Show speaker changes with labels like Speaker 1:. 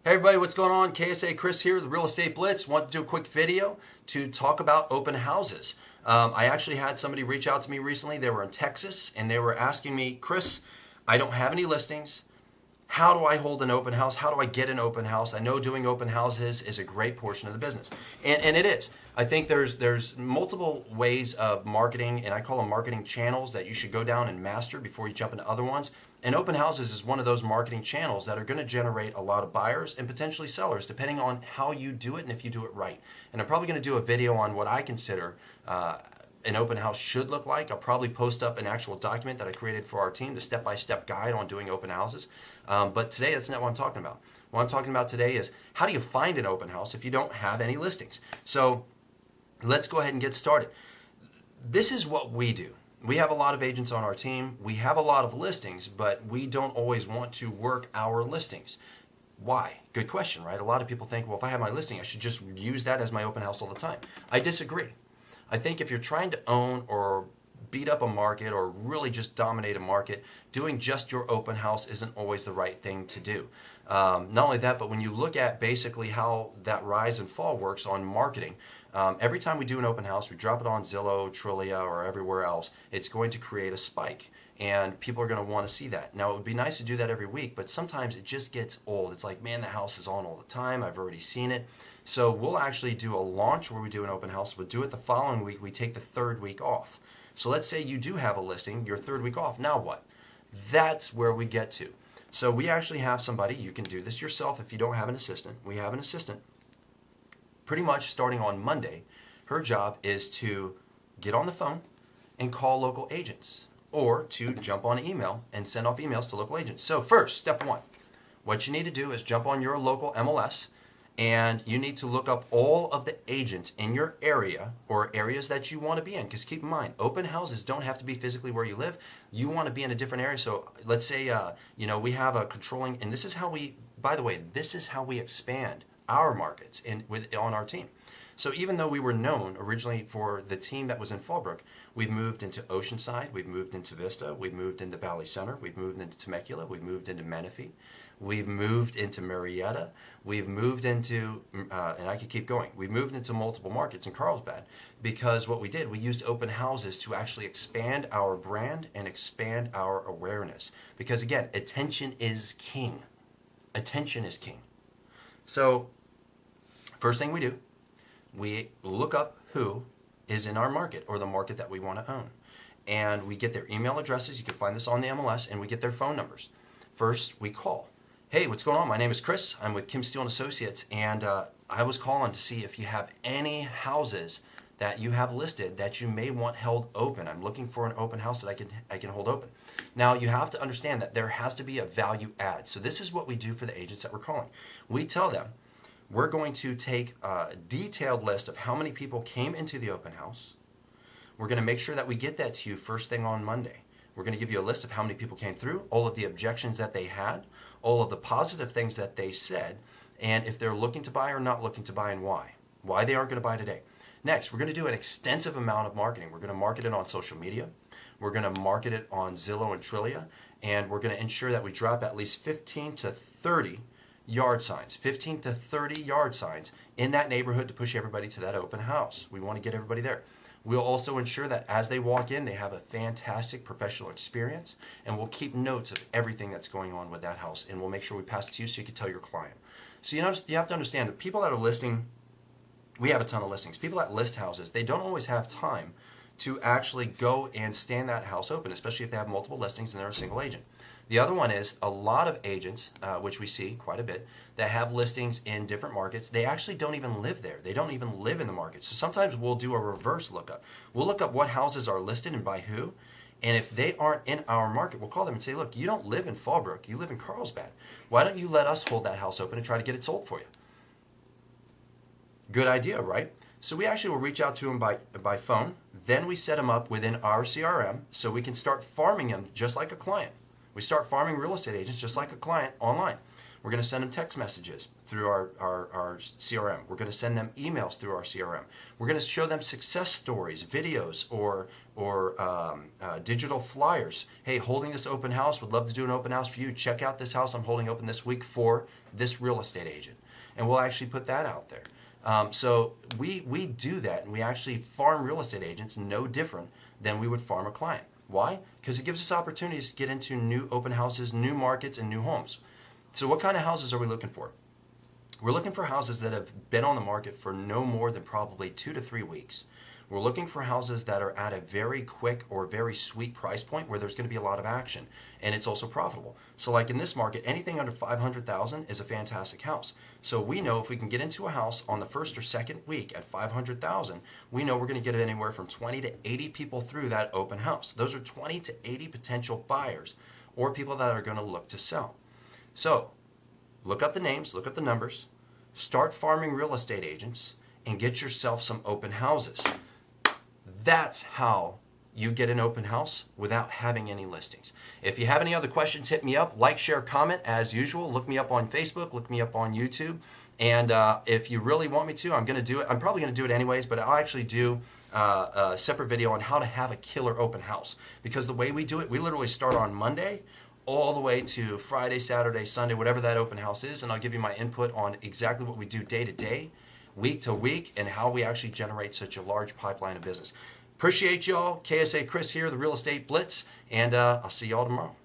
Speaker 1: Hey everybody, what's going on? KSA Kris here, the Real Estate Blitz. Want to do a quick video to talk about open houses. I actually had somebody reach out to me recently. They were in Texas and they were asking me, Kris, I don't have any listings. How do I hold an open house? How do I get an open house? I know doing open houses is a great portion of the business. And it is. I think there's multiple ways of marketing, and I call them marketing channels that you should go down and master before you jump into other ones. And open houses is one of those marketing channels that are going to generate a lot of buyers and potentially sellers, depending on how you do it and if you do it right. And I'm probably going to do a video on what I consider an open house should look like. I'll probably post up an actual document that I created for our team, the step-by-step guide on doing open houses. But today, that's not what I'm talking about. What I'm talking about today is how do you find an open house if you don't have any listings? So let's go ahead and get started. This is what we do. We have a lot of agents on our team. We have a lot of listings, but we don't always want to work our listings. Why? Good question, right? A lot of people think, well, if I have my listing, I should just use that as my open house all the time. I disagree. I think if you're trying to own or beat up a market or really just dominate a market, doing just your open house isn't always the right thing to do. Not only that, but when you look at basically how that rise and fall works on marketing, every time we do an open house, we drop it on Zillow, Trulia, or everywhere else, it's going to create a spike. And people are going to want to see that. Now, it would be nice to do that every week, but sometimes it just gets old. It's like, man, the house is on all the time. I've already seen it. So we'll actually do a launch where we do an open house. We'll do it the following week. We take the third week off. So let's say you do have a listing, your third week off. Now what? That's where we get to. So we actually have somebody, you can do this yourself if you don't have an assistant. We have an assistant. Pretty much starting on Monday, her job is to get on the phone and call local agents, or to jump on email and send off emails to local agents. So first, step one, what you need to do is jump on your local MLS and you need to look up all of the agents in your area or areas that you want to be in. Because keep in mind, open houses don't have to be physically where you live. You want to be in a different area. So let's say, we have a controlling, and this is how we, by the way, this is how we expand our markets on our team. So even though we were known originally for the team that was in Fallbrook, we've moved into Oceanside, we've moved into Vista, we've moved into Valley Center, we've moved into Temecula, we've moved into Menifee, we've moved into Marietta, we've moved into, and I could keep going, we've moved into multiple markets in Carlsbad, because what we did, we used open houses to actually expand our brand and expand our awareness. Because again, attention is king. Attention is king. So first thing we do, we look up who is in our market or the market that we want to own. And we get their email addresses. You can find this on the MLS, and we get their phone numbers. First, we call. Hey, what's going on? My name is Kris. I'm with Kim Steele and Associates, and I was calling to see if you have any houses that you have listed that you may want held open. I'm looking for an open house that I can hold open. Now, you have to understand that there has to be a value add. So this is what we do for the agents that we're calling. We tell them, we're going to take a detailed list of how many people came into the open house. We're going to make sure that we get that to you first thing on Monday. We're going to give you a list of how many people came through, all of the objections that they had, all of the positive things that they said, and if they're looking to buy or not looking to buy and why they aren't going to buy today. Next, we're going to do an extensive amount of marketing. We're going to market it on social media. We're going to market it on Zillow and Trulia, and we're going to ensure that we drop at least 15 to 30 yard signs, 15 to 30 yard signs in that neighborhood to push everybody to that open house. We want to get everybody there. We'll also ensure that as they walk in, they have a fantastic professional experience, and we'll keep notes of everything that's going on with that house, and we'll make sure we pass it to you so you can tell your client. So you have to understand that people that are listing, we have a ton of listings. People that list houses, they don't always have time to actually go and stand that house open, especially if they have multiple listings and they're a single agent. The other one is a lot of agents, which we see quite a bit, that have listings in different markets. They actually don't even live there. They don't even live in the market. So sometimes we'll do a reverse lookup. We'll look up what houses are listed and by who. And if they aren't in our market, we'll call them and say, look, you don't live in Fallbrook. You live in Carlsbad. Why don't you let us hold that house open and try to get it sold for you? Good idea, right? So we actually will reach out to them by phone. Then we set them up within our CRM so we can start farming them just like a client. We start farming real estate agents just like a client online. We're going to send them text messages through our CRM. We're going to send them emails through our CRM. We're going to show them success stories, videos, or digital flyers. Hey, holding this open house, would love to do an open house for you. Check out this house I'm holding open this week for this real estate agent. And we'll actually put that out there. So we do that, and we actually farm real estate agents no different than we would farm a client. Why? Because it gives us opportunities to get into new open houses, new markets, and new homes. So what kind of houses are we looking for? We're looking for houses that have been on the market for no more than probably 2 to 3 weeks. We're looking for houses that are at a very quick or very sweet price point where there's going to be a lot of action, and it's also profitable. So like in this market, anything under $500,000 is a fantastic house. So we know if we can get into a house on the first or second week at $500,000, we know we're going to get anywhere from 20 to 80 people through that open house. Those are 20 to 80 potential buyers or people that are going to look to sell. So look up the names, look up the numbers, start farming real estate agents, and get yourself some open houses. That's how you get an open house without having any listings. If you have any other questions, hit me up. Like, share, comment as usual. Look me up on Facebook. Look me up on YouTube. And if you really want me to, I'm going to do it. I'm probably going to do it anyways, but I'll actually do a separate video on how to have a killer open house. Because the way we do it, we literally start on Monday all the way to Friday, Saturday, Sunday, whatever that open house is. And I'll give you my input on exactly what we do day to day, week to week, and how we actually generate such a large pipeline of business. Appreciate y'all. KSA Kris here, the Real Estate Blitz, and I'll see y'all tomorrow.